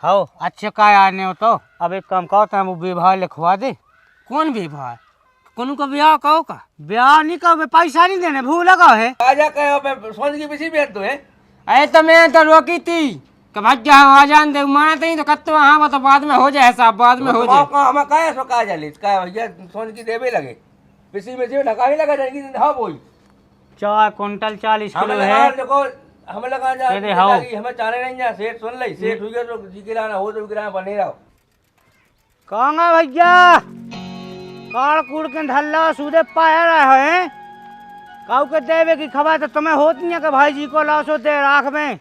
हाँ अच्छे का आने हो तो अब एक काम कहो तो विवाह लिखवा दे। कौन विवाह? कौन का ब्याह कहो का? ब्याह नहीं कहो, पैसा नहीं देने भू लगा है। आजा कहो सोन की बेसी बेच दो है। अरे तो मैं तो रोकी थी कि भाग जा आ जान दे मानते ही तो कत्तो हाँ तो बाद में हो जाए साहब, बाद में हो जाए। हम काहे सो का जाली का भैया सोन की देवे लगे बेसी में से ढका ही लगा जाएगी। हां बोल 4 क्विंटल 40 किलो है। देखो हम लगा जा हमें चाले नहीं जा सेठ सुन ले सेठ हुई तो जी के लाना हो तो गिरा बने रहो। कहूँगा भैया काड़ कूड़ के ढल्ला सूदे पाया रहे हैं काऊ के देवे की खबर तो तुम्हें होती है कि भाई जी को लाशो दे राख में।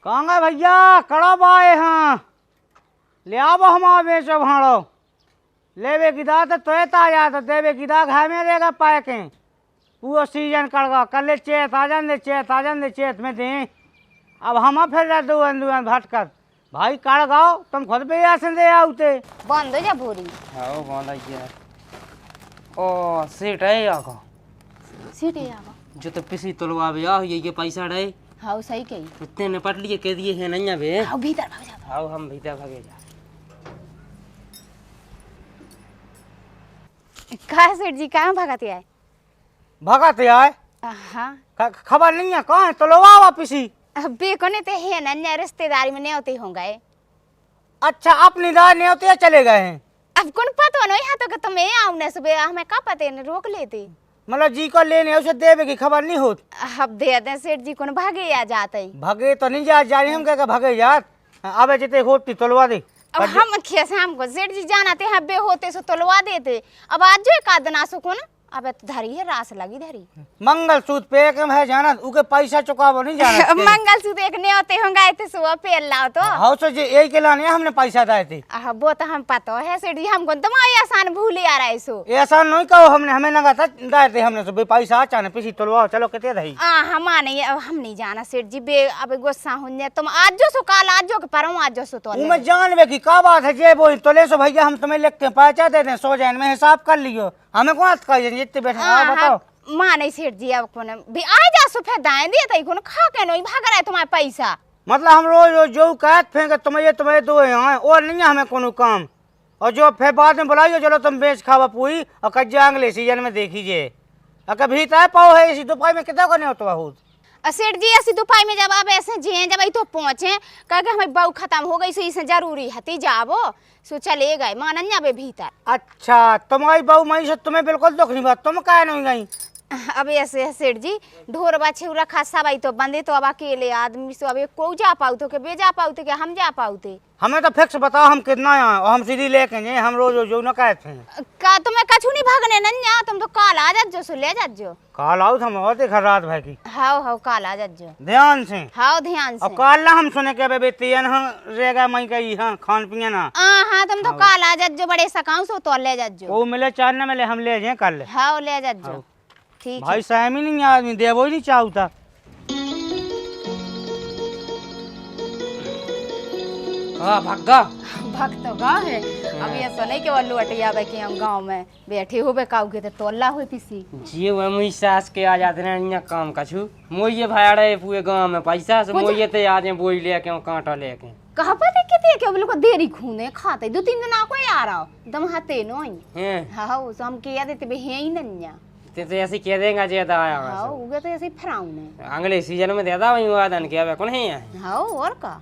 कहूँगा भैया कड़ब आए हाँ ले आओ हम बेचो भाड़ो लेवे की दा तो ताजा तो देवे की दा घर में देगा पाए के वो सीजन कड़गा कर ले चेत आ जान दे चेत में दे। अब हम फिर रह दुआन भटकर भाई कड़ गाओ तुम खुद भी ऐसे दे आउते बंद हो जा भूरी। हाँ बंद है ओ सीट है आको सीट है आवा जो तो पिसी तलवा ब्याह ये पैसा रहे। हाँ सही कही इतने ने पट लिए कह दिए है नहीं बे। हाँ भीतर भाग जा। हाँ हम भीतर भागे जा। कहा सेठ जी कहाँ भगते आए? भगत आए हाँ खबर नहीं है कहाँ है तलवा वापिसी। बेकोने ते है नन्या रिश्तेदारी में नहीं होते होंगे। अच्छा अपनी दार नहीं होती है चले गए हैं। अब कौन पता नहीं यहाँ तो कि तुम्हें आऊँ न सुबह हमें का पता है रोक लेते मतलब जी को लेने उसे देवे की खबर नहीं होती। अब दे दे सेठ जी कौन भागे आ जाते भगे तो नहीं जा रही हम क्या भगे यार अब जितने होती तलवा दे। अब हम खेसे हमको सेठ जी जाना थे हम बे होते सो तलवा देते। अब आज जो एक आध ना सुको ना अब धरी है रास लगी धरी मंगलसूत्र पे एक है जाना उके पैसा चुकावो नहीं जाना। मंगलसूत्र एक ने होते होंगे थे सुबह पे लाओ तो हाँ सो जी यही के लाने हमने पैसा दिए थे। वो तो हम पता है सेठ जी हमको तुम्हारी आसान भूले आ रहा है सो ऐसा नहीं कहो हमने हमें लगा था दिए थे हमने तो पैसा अचानक पीछे तलवाओ चलो कितने रही। हम नहीं अब हम नहीं जाना सेठ जी बे अब गुस्सा हो तुम आज जो सो काल आज जो परम आज जो सो तो मैं जानवे की क्या बात है जे बोल तो ले सो भैया हम तुम्हें लिख के पैसा दे दें 100 जैन में हिसाब कर लियो हमें कौन कहिए जितने बैठे बताओ। मां नहीं सेठ जी अब कौन भी आ जा सो फिर दाएं दिए तई कौन खा के नहीं भाग रहा है तुम्हारे पैसा। मतलब हम रोज जो कहत फेंके तुम्हें दो हैं और नहीं है हमें कोनो काम और जो फिर बाद में बुलाइए चलो तुम बेच खावा पूरी और कज्जा अगले सीजन में देखीजिए अगर भीतर पाओ है इसी दोपहर में कितना करने होता है सेठ जी ऐसी दोपहर में जब आप ऐसे जे जब तो पहुंचे कह हमें बहु खत्म हो गई सो इसे जरूरी हती जाबो सो चले गए मानन्या बे भीतर। अच्छा तुम्हारी बहू मई से तुम्हें बिल्कुल दुख नहीं बात तुम क्या नहीं गई। अब ऐसे सेठ जी ढोर बाछे रखा सब आई तो बंदे तो अब अकेले आदमी से अब को जा पाऊ तो के बे जा पाऊ के हम जा पाऊ थे। हमें तो फिक्स बताओ हम कितना आए और हम सीधी लेके जाए हम रोज जो न कहते हैं का तुम्हें कछु नहीं भागने नन्या तुम तो काल आ जाजो सो ले जाजो काल आओ हम और देखा रात भाई की। हाउ काल आ जाजो ध्यान से। हाउ ध्यान से। और काल ना हम सुने के बेतियन हां रेगा मई कही हां खान पिए ना हां तुम तो काल आ जाजो बड़े सकाऊ सो तो ले जाजो वो मिले 4 न मिले हम ले जाए कल। हाउ ले जाजो ठीक भाई सहमी नहीं आदमी देवो ही नहीं चाहता। हाँ भग्गा भक्त तो गाँव है अब ये सुने के वल्लू अटिया बे के हम गांव में बैठे हो बे काऊ के तो तोल्ला हो पिसी जी वो मुई सास के आ जाते हैं इन्हें काम कछु मोये भाड़े पूरे गांव में पैसा से मोये ते आ जाए बोई लेके कांटा लेके कहां पर देखे के बोले को देरी खूने खाते 2-3 दिन आ कोई आ रहा दम हाथे नहीं हैं। हां सो हम के देते बे है ही नन्या ते तो ऐसे कह देगा ज्यादा आया हां उगे तो ऐसे फराउने अगले सीजन में देदा वही वादन के अब कौन है हां और का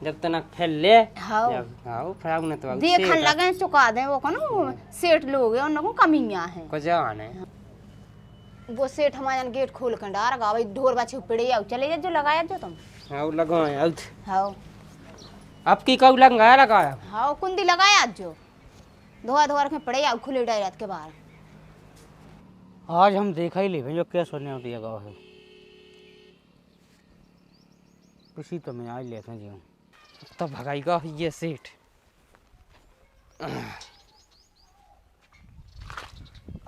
जब तक फैल ले हां हां फराग ने तो देखन लगे चुका दे वो कनो सेठ लोग है उनको कमियां है को जाने वो सेठ हमारे गेट खोल कर डार गा भाई ढोर बाछे पड़े आओ चले जो लगाया जो तुम हां लगाए आउट हां अब की कऊ लगाया हां कुंडी लगाया जो धोआ के पड़े आओ खुले डायरात के बाहर। आज हम देखा ही ले भाई जो क्या सुनने होती है गाँव है किसी तो मैं आज लेते जी तो भगाएगा ये सेठ।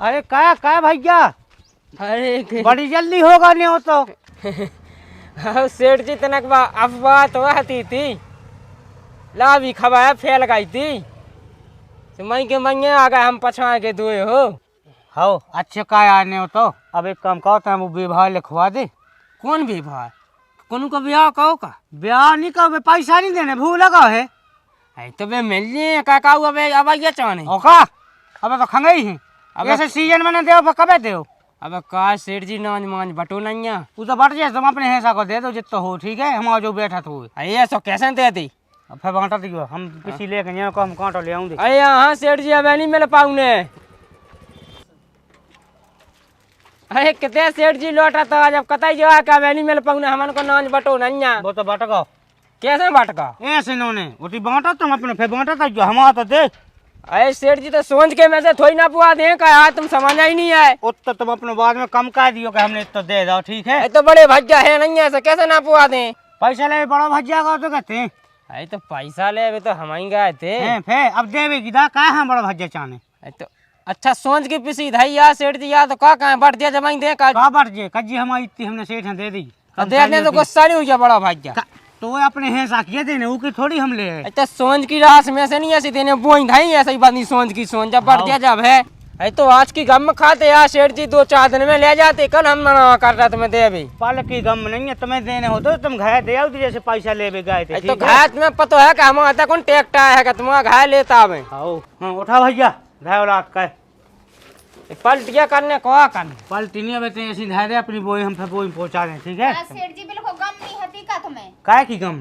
अरे क्या भैया अरे बड़ी जल्दी होगा नहीं हो तो हाँ सेठ जी तनक अफवाह तो आती थी ला भी खबर फैल गई थी तो मई के मंगे आ गए हम पछा के दुए हो। हाँ अच्छे का आने हो तो अब एक काम कहो तो हम विवाह लिखवा दे। कौन विवाह? कोनू का ब्याह कहो का ब्याह नहीं कहो, पैसा नहीं देने, भूल लगा है। है तो बे मिल लिए का काऊ अबे अब ये चाने ओका अब तो खंगई है, अब ऐसे सीजन में ना देव कबे देव। अब का सेठ जी नान मान बटो नहीं है। तू तो बट जाए, तुम अपने हिस्सा को दे दो जितना हो, ठीक है। हम जो बैठा तो ये सो कैसे दे दी अब फिर बांटा दियो, हम किसी लेके यहाँ को हम कांटो ले आऊंगे। अरे हाँ सेठ जी अब नहीं मिल पाऊने। अरे कितने सेठ जी लौटा तो आज अब कतई जो है का नहीं मिल पाऊने, हमन को नान बटो नहीं है। वो तो बटका कैसे बटका ऐसे इन्होंने उठी बांटा, तुम अपने फिर बांटा था जो हमारा तो दे। अरे सेठ जी तो सोच के में से थोड़ी ना पुआ दे का, तुम समझा ही नहीं है। उतना तुम अपने बाद में कम कर दियो कि हमने तो दे दो, ठीक है। ये तो बड़े भज्जा है नहीं है, कैसे ना पुआ दे। पैसा ले बड़ा भज्जा का तो कहते हैं। अरे तो पैसा ले अभी तो हम ही गए थे। फिर अब देवे की दा का हम बड़ा भज्जा चाने। तो अच्छा सोच की पिसी धाई या सेठ जी या तो का कहां बढ़ दिया जमाई दे का बढ़ जे कजी हमारी इतनी हमने सेठ दे दी, दे दे तो गुस्सा नहीं हो गया बड़ा भाग्य। तो वो अपने हिस्सा किए देने, वो की थोड़ी हम ले। अच्छा सोच की रास में से नहीं ऐसी देने बोई धाई ऐसा ही बात नहीं, सोच की सोच जब बढ़ दिया जब है। अरे तो आज की गम खाते यार सेठ जी 2-4 दिन में ले जाते, कल हम मना कर रहा तुम्हें दे अभी। पाल की गम नहीं है, तुम्हें देने हो तो तुम घर दे आओ, जैसे पैसा ले गए थे। तो घाय तुम्हें पता है कि हम आता कौन टेक्टा है तुम्हारा घाय लेता हमें। हाँ उठा भैया धाय औलाद का पलटिया करने को करने पलटी नहीं बेटे, ऐसी धाय दे अपनी बोई, हम फिर बोई पहुंचा दें, ठीक है। सेठ जी बिल्कुल गम नहीं हती का तुम्हें काय की गम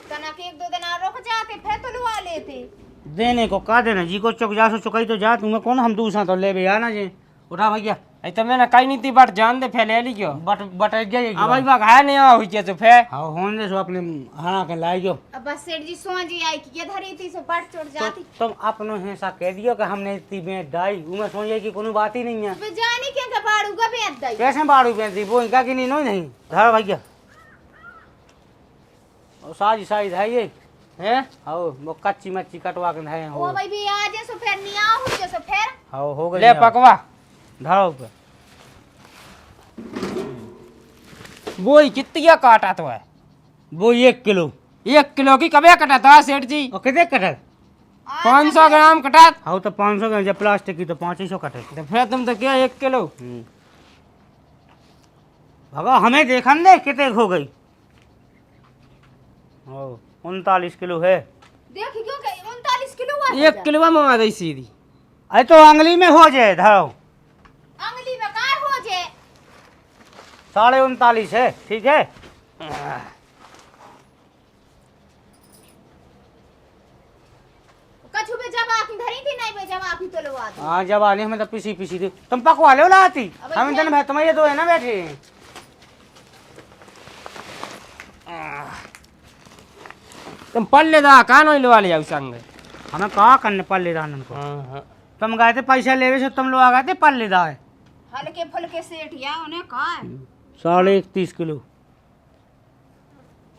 तना के 1-2 दिन और रुक जाते फिर तो लुआ लेते। देने को का देना जी को चुक जा सो चुकाई तो जा, तुम्हें कौन हम दूसरा तो ले भी आना जी। उठा भैया अरे तो मैंने कहीं नहीं थी बट जान दे फैले ली क्यों बट जाइए अब भाई घाय नहीं आ हुई तो फिर हाँ होने दे सो अपने हरा के लाई जो। अब बस सेठ जी सो जी आई कि ये धरी थी से पट चढ़ जाती। तुम अपनो हिस्सा कह दियो कि हमने इतनी बेच डाई, उमें सोच जाए कि कोनो बात ही नहीं है। बे जानी के का बाड़ू का बेच दई कैसे बाड़ू बेच दी, वो इनका की नहीं धर भैया और साजी साजी धाइए हैं आओ वो कच्ची मच्छी कटवा के धाए ओ भाई भी आज सो फिर नहीं आ हो जो सो फिर आओ हो गई ले पकवा धरो पे वो कितनी काटा तो है वो 1 किलो 1 किलो की कबे कटा था सेठ जी और कितने कटल 500 ग्राम कटा। हाँ तो 500 का जब प्लास्टिक की तो 500 कटल। तो फिर तुम तो क्या 1 किलो भगा हमें देखा नहीं कितने हो गई। 39 किलो है। देख क्यों 39 किलो हुआ 1 किलो मंगा दी सीधी। अरे तो अंगली में हो जाए धरो, अंगली में कार हो जे 39.5 है, ठीक है। कछु पे जब आकी धरी थी नहीं पे जब आकी तो लवा दी। हाँ जब आने हमें तो पीसी पीसी दे, तुम पकवा लो लाती अबे हम क्या? दिन भाई तुम्हें ये दो है ना बैठे। तुम पल्ले दा कान होई लवा ले जाओ संग। हमें कहा करने पल्लेदान को, हां तुम गए थे पैसा लेवे से, तुम लोग आ गए थे पल्लेदार। हल्के फुल्के सेठ या उन्हें कहा 31.5 किलो।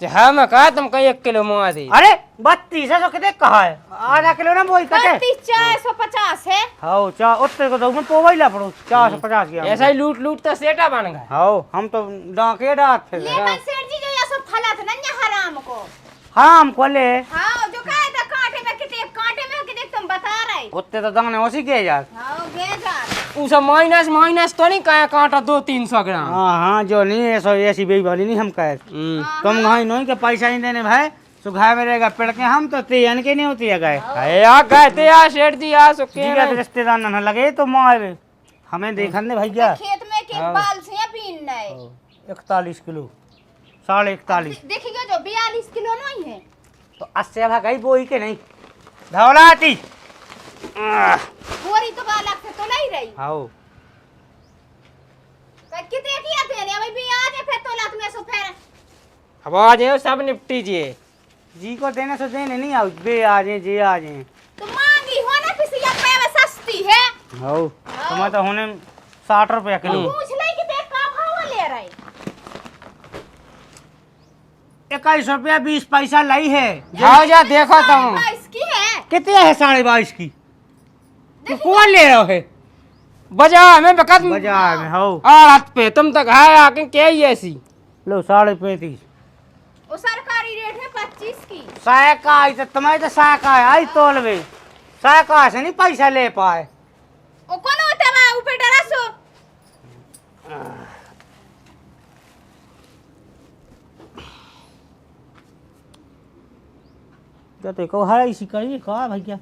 हाँ मैं कहा तुम कहीं 1 किलो मंगा दी। अरे 32 है, तो कितने कहा है, आधा किलो ना बोई कटे। 450 है। हाँ चा उत्तर को तो मैं पोवा ला पड़ो 450 की। ऐसा ही लूट लूट तो सेटा बन गए। हाँ हम तो डाके डाक थे लेकिन सेठ जी जो ये सब फलत ना हराम को हाँ हम खोले हाँ जो कहे था कांटे में कितने तुम बता रहे उत्ते तो दाने उसी के यार। हाँ बेजार उसे माइनस तो नहीं कहा कांटा 200-300 ग्राम। हाँ हाँ जो नहीं ऐसा ऐसी बेईमानी नहीं हम कहे। तुम घाई नहीं के पैसा नहीं देने भाई, सुखा में रहेगा पेड़ के, हम तो तेन के नहीं होती है गए। यार गए थे यार सेठ जी यार सुखे रिश्तेदार न लगे तो मारे हमें देखन दे भैया। खेत में के बाल से पीन है 41 किलो 41.5 देखिएगा जो 42 किलो नहीं है तो 80 भाई बोई के नहीं धौलाती बोरी तो बालक से तो नहीं रही हाँ कितने की आते हैं भाई भी आज फिर तो लात में सो फिर अब आ जाओ सब निपटी जी जी को देने से देने नहीं आओ बे आ जाए जे आ जाए तो मांगी हो ना पिसिया पे सस्ती है। हाँ तुम्हें तो होने 60 रुपया किलो। पूछ ले कि देख का भाव ले रहे 21 रुपया 20 पैसा लाई है। जाओ जा देखो तुम 22 की है कितने है 22.5 की, तू कौन ले रहा है बाजार में बकत बाजार में। हाँ हाथ पे तुम तक है आके क्या ही ऐसी लो 35.5 वो सरकारी रेट है 25 की। सायका आई तो तुम्हें तो सायका आई तोल में सायका से नहीं पैसा ले पाए। ओ कौन होता है ऊपर डरा सो कहते को है इसी करिए कहा भैया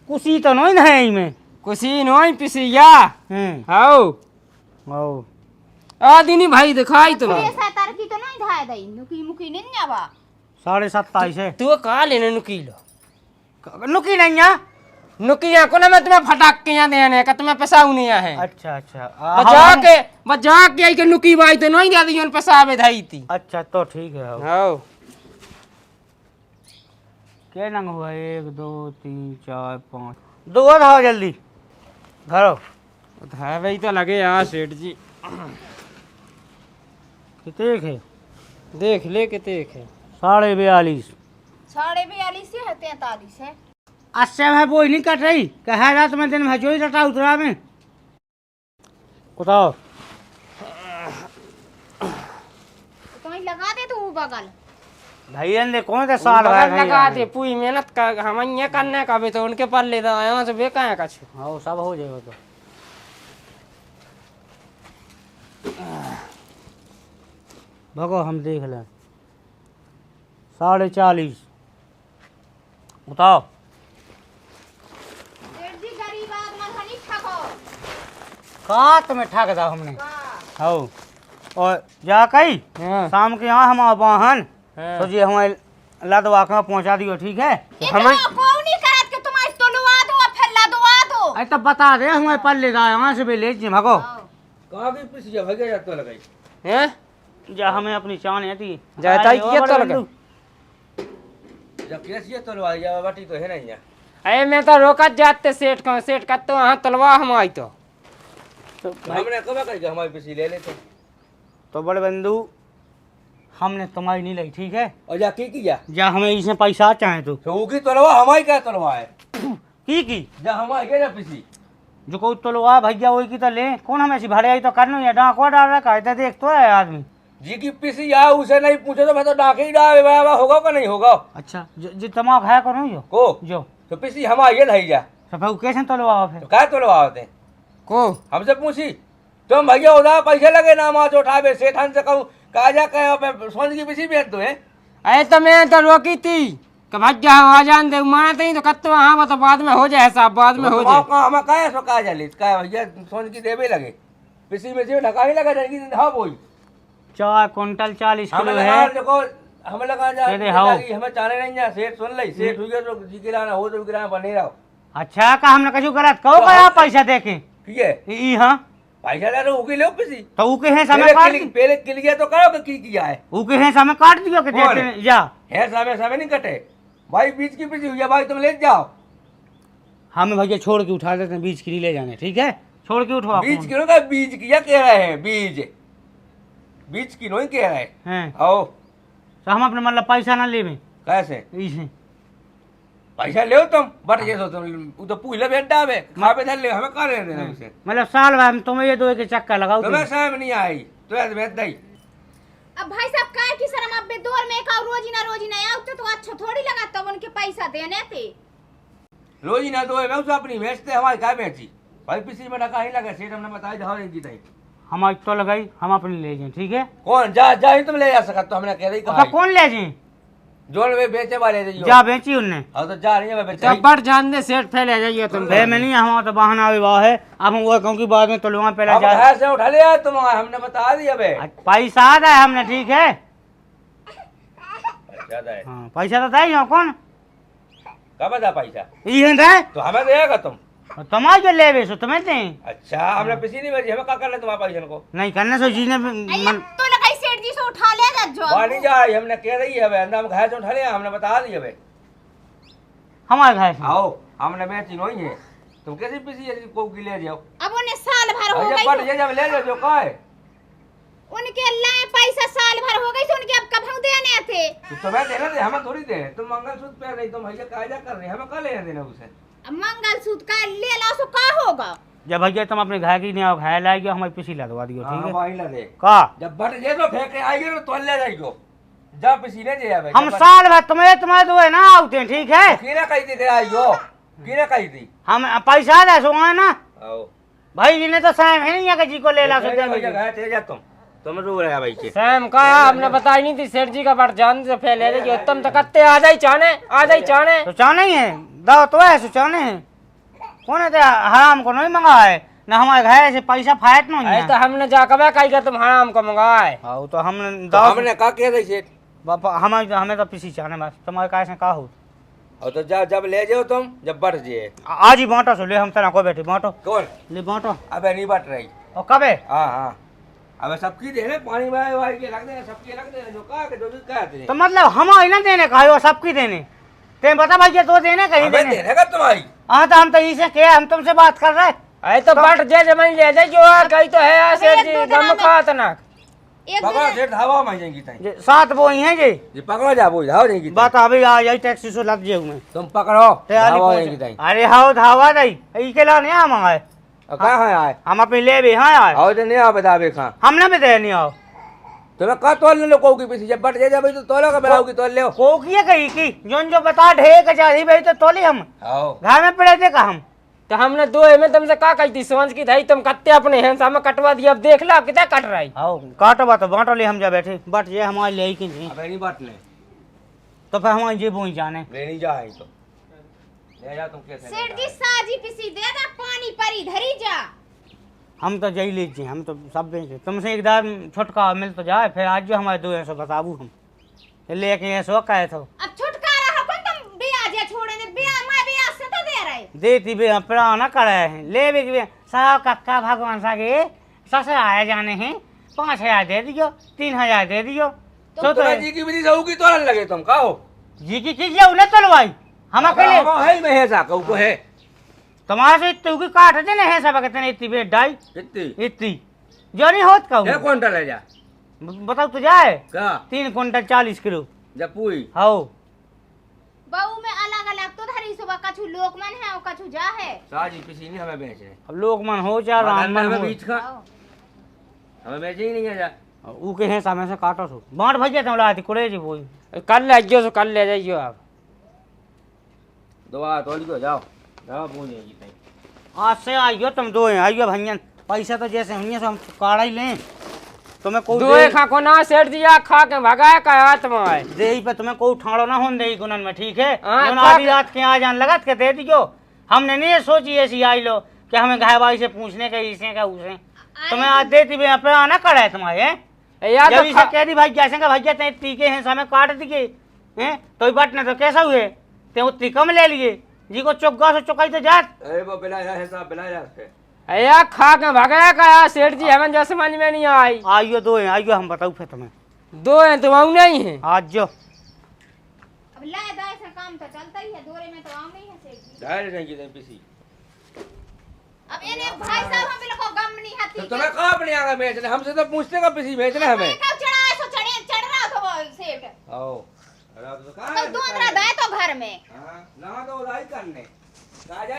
कुछ तो नहीं है में कुसी नहीं पिसिया हम्म हाउ ओ आ दिनी भाई दिखाई तो पैसा तार की तो नहीं धाय दई नुकी मुकी नहीं जावा 27.5 है तू कहा लेने नुकीलो नुकी नहीं है नुकिया को ना मैं तुम्हें फटाक के यहाँ देने का तुम्हें पैसा नहीं है अच्छा अच्छा बजा के आई के नुकी भाई तो नहीं दे दी उन पैसा आवे धाई थी अच्छा तो ठीक है हाउ क्या नंग हुआ 1 2 3 4 5 दो और आओ जल्दी घरो है भाई तो लगे यार सेठ जी कितने है देख ले कितने है 42.5 42.5 से है 43 है 80 में बोई नहीं कट रही कहा रात में दिन में जो ही रटा उतरा में बताओ तो लगा दे तू बगल भैया ने कौन सा साल है लगा दे पूरी मेहनत का हम ये करने का भी तो उनके पर ले दो यहाँ से बेका है कछ हाँ वो सब हो जाएगा तो भगो हम देख लें 40.5 बताओ सेठ जी गरीब आदमी हनी ठगो कहा तुम्हें ठग दा हमने हो और जा कही हाँ शाम के यहाँ हम वाहन हाँ। तो जी हमारे लदवा के पहुँचा दियो ठीक है हमें कौन नहीं करत के तुम आज तोलवा दो और फिर लदवा दो अरे तब बता दे हमारे पल्ले दा यहाँ से भी ले जी भगो कहाँ की पिसिया भगे जाता लगाई हैं जा हमें अपनी चान है थी जाता ही किया तो लगा जब कैसी तलवार जा बाटी तो है नहीं है अरे मैं तो रोकत जाते सेठ का तो वहाँ तलवा हम आई तो हमने कब कही हमारी पिसी ले लेते तो बड़े बंधु हमने तुम्हारी नहीं ली ठीक है और जा की किया जा हमें इसमें पैसा चाहे तो वो की तलवा हमारी क्या तलवा है की जा हमारी क्या पिसी जो को तलवा भैया वही की तो ले कौन हमें ऐसी भरे आई तो करनो या डाको डाल रखा है देख तो है आदमी जी की पिसी या उसे नहीं पूछे तो मैं तो डाके ही डाल होगा का नहीं होगा अच्छा जो तमाक है करो यो को जो तो पिसी हमारी ये नहीं जा तो भाई कैसे तलवा फिर तो क्या तलवा होते को हमसे पूछी तुम भैया उधर पैसे लगे ना माँ उठावे सेठान से कहूँ कहा जा कहे सोच की पिसी बेच दो है अरे तो मैं तो रोकी थी कि भज्जा आ जान दे माना नहीं तो कत्तो हाँ तो बाद में हो जाए साहब बाद में हो जाए हमें कहा सो कहा जा कहा भैया सोच की देवे लगे पिसी में से ढका ही लगा जाएगी हाँ बोई 4 क्विंटल 40 किलो है हमें लगा जा हमें चाले नहीं जा सेठ सुन ली सेठ हुई तो जी के लाना हो तो गिरा बने रहो अच्छा का हमने कछु गलत कहो का पैसा देके ठीक है ई हां पैसा ले लो उके लो पिसी तो उके है समय काट पहले किल गया तो करो कि किया है उके है समय काट दियो के देते जा है समय नहीं कटे भाई बीच की पिसी हुई भाई तुम ले जाओ हम भैया छोड़ के उठा देते हैं बीज के लिए ले जाने ठीक है छोड़ के उठवा बीज किलो का बीज किया कह रहे हैं बीज किलो ही कह रहे हैं हैं आओ तो हम अपने मतलब पैसा ना लेवे कैसे इसे पैसा ले तुम बट ये तुम वो तो पूछ ले बेटा है कहाँ पे ले हमें कहाँ लेने देना उसे मतलब साल भर तुम्हें ये दो के चक्कर लगाओ तुम्हें समझ नहीं आई तो ऐसे बेच दई अब भाई साहब काय की शर्म अब बेदौर में का रोजी ना आउते तो अच्छा थोड़ी लगा तब उनके पैसा देने थे रोजी ना दो मैं उसे अपनी बेचते हमारी क्या बेची भाई पिसी में ढका ही लगा सेठ हमने बताया जाओ नहीं जीता हमारी तो लगाई हम अपने ले जाए ठीक है कौन जा जा ही तुम ले जा सका तो हमने कह रही तो कौन ले जाए जोन में बेचे वाले थे जा बेची उनने हाँ तो जा रही है मैं बेच तब बट जान दे सेठ फैले जाइए तुम बे में नहीं हमारा तो बहाना विवाह है अब हम वो कहूँ कि बाद में तो लोग पहले अब जा घर से उठा लिया तुम हमने बता दिया बे पैसा आधा है हमने ठीक है ज्यादा है हाँ पैसा तो दे कौन कब था पैसा ये दे तो हमें देगा तुम तुम्हारे जो ले बेसो तुम्हें दे अच्छा हमने पिसी नहीं बेची हमें क्या करना तुम्हारे पैसे को नहीं करने से जी ने तो लगाई सेठ जी से उठा ले जा जो नहीं जा रही हमने कह रही है अंदर हम घर से उठा लिया हमने बता दिया बे हमारे घर से आओ हमने बेची नहीं है तुम कैसे पिसी है को की ले जाओ अब उन्हें साल भर हो अरे बट गई ये जब ले जाओ का है उनके लाए पैसा साल भर हो गई तो उनके अब कब हम देने थे तो तुम्हें देना दे हमें थोड़ी दे तुम मंगलसूत्र पहन रही तुम भैया कायदा कर रही हमें क्या लेना देना उसे अब मंगलसूत्र का ले ला सो का होगा जब भैया तुम अपने घर की नहीं आओ घर लाएगी हमारी पिसी लदवा दियो ठीक है वही ला दे का जब बट ये तो फेंक आएगी तो ले जाएगी जा पिसी ने जे हम साल भर तुम्हारे दो है ना आते हैं ठीक है किने कही थी आइयो किने कही थी हम पैसा दे सो है ना आओ भाई जी ने तो साहब है नहीं है कि जी को ले ला भैया सकते गए थे जा तुम तुम रो रहे भाई के सैम का हमने बताई नहीं थी सेठ जी का बट जान से फैले रही तुम तो कत्ते आ जाई चाने तो चाने ही है दाव तो है सो चाने है कौन है हराम को नहीं मंगा है ना हमारे घर से पैसा फायत नहीं अरे है तो हमने जाकर कही का तुम हराम को मंगाए हाँ तो हमने तो हमने का कह रही सेठ बापा हमें तो पीसी चाने बस तुम्हारे कैसे का हो और तो जब ले जाओ तुम जब बढ़ जाए आज ही बांटो सो ले हम तना को बैठे बांटो कौन ले बांटो अबे नहीं बट रही और कब है हाँ हाँ अबे सबकी देने पानी में वाई के लग दे सबके लग दे जो कहा के जो भी कहा तेरे तो मतलब हम ही ना देने का हो सबकी देने ते बता भाई तो देने कहीं हमें देने देने का तुम्हारी हाँ तो हम तो इसे क्या हम तुमसे बात कर रहे अरे तो बट जे जमीन ले जाए जो कही तो है यार सेठ जी गम खात ना एक पकड़ो दूसरे सेठ हवा में जाएंगी ताई जे सात वो ही हैं जी जी पकड़ो जा वो धाव जाएंगी बात अभी आ जाई टैक्सी से लग जाऊ मैं तुम पकड़ो तैयारी धावा जाएंगी पहुंच ताई अरे हाउ धावा नहीं ई के ला नहीं हम आए और कहाँ है आए हम अपने ले भी हाँ आए और तो नहीं आ बतावे कहाँ हमने भी दे नहीं आओ तुम्हें कहा तोल ले लो को की पीछे जब बट जाए भाई तो तोलो का बनाओगी तोल ले को किए कही की जो बता ढे के चाही भाई तो तोली हम आओ घर में पड़े थे का हम तो हमने दो में तुमसे का कही थी सोच की थी तुम कत्ते अपने हैं में कटवा दिया अब देख लो कितना कट रही आओ काटो बात बांटो ले हम जा बैठे बट ये हमारे ले की नहीं अबे नहीं बटने तो फिर हमारे जे बोई जाने ले नहीं जा तो ले जा तुम कैसे सेठ जी साजी पिसी दे दा पानी परी धरी जा हम तो जई लीजिए हम तो सब बेचे तुमसे एकदम छुटका मिल तो जाए फिर आज जो हमारे 200 बताबू हम लेके 100 कहे तो अब छुटकारा हो कौन तुम ब्याज या छोड़े ने ब्याज मैं ब्याज से तो दे रहे देती बे प्राण करे हैं ले भी साहब कक्का भगवान सागे ससुर आए जाने हैं 5000 दे दियो 3000 दे दियो तो तुम्हें जी की विधि सहू की तोलन लगे तुम कहो जी की कीजिए उन्हें तलवाई हम अकेले है में है सा कहू को है तुम्हारे से इतनी की काट देने हैं सब कहते इतनी बेट डाई कितनी इतनी जो नहीं होत कहूँ 1 क्विंटल है जा बताओ तो जाए का 3 क्विंटल 40 किलो जब पूरी हो बहू में अलग अलग तो धरी सुबह कछु लोकमन है और कछु जा है साजी पिसी नहीं हमें बेच रहे अब लोग मन हो जा राम मन हमें हो बीच का हमें बेचे ही नहीं है जा ऊ के हैं सामने से काटो सो बांट भैया तुम लाती कुड़े जी बोई कल ले जाइयो कल ले जाइयो आप दवा तोल को जाओ दवा पूछेगी ताई आज से आइयो तुम दो हैं आइयो भैया पैसा तो जैसे होंगे सो हम काढ़ा ही लें तुम्हें को दो खा को ना सेठ जी खा के भगाए का हाथ में है दे ही पे तुम्हें को ठाड़ो ना होन दे गुनन में ठीक है हाँ, जोन खा आधी के- रात के आ जान लगत के दे दियो हमने नहीं सोची ऐसी आई लो कि हमें घाय भाई से पूछने का इसे का उसे तुम्हें आज देती भी अपना आना कड़ा है तुम्हारे या जब तो इसे कह दी भाई जैसे का भैया ते टीके हैं समय काट दिए हैं तो ही बटने तो कैसा हुए ते उतनी कम ले लिए जी को चुका से चुकाई तो जात अरे वो बिला है साहब बिला है या खा के भगाया का यार सेठ जी हमें जो समझ में नहीं आई आइयो दो हैं आइयो हम बताऊ फिर तुम्हें दो हैं तुम आऊ नहीं है आज जो अब लाए दाए से काम तो चलता ही है दोरे में तो आम नहीं है सेठ जी जाए नहीं की पिसी अब इन्हें भाई साहब हम लोग को गम नहीं तो आती तुम्हें कहाँ अपने आगे बेचने हमसे तो पूछते का पिसी बेचने हमें कब चढ़ाए सो चढ़ रहा था वो सेठ आओ अरे तो कहाँ तो दो अंदर दाए तो घर में हाँ ना तो उदाई करने कहा जाए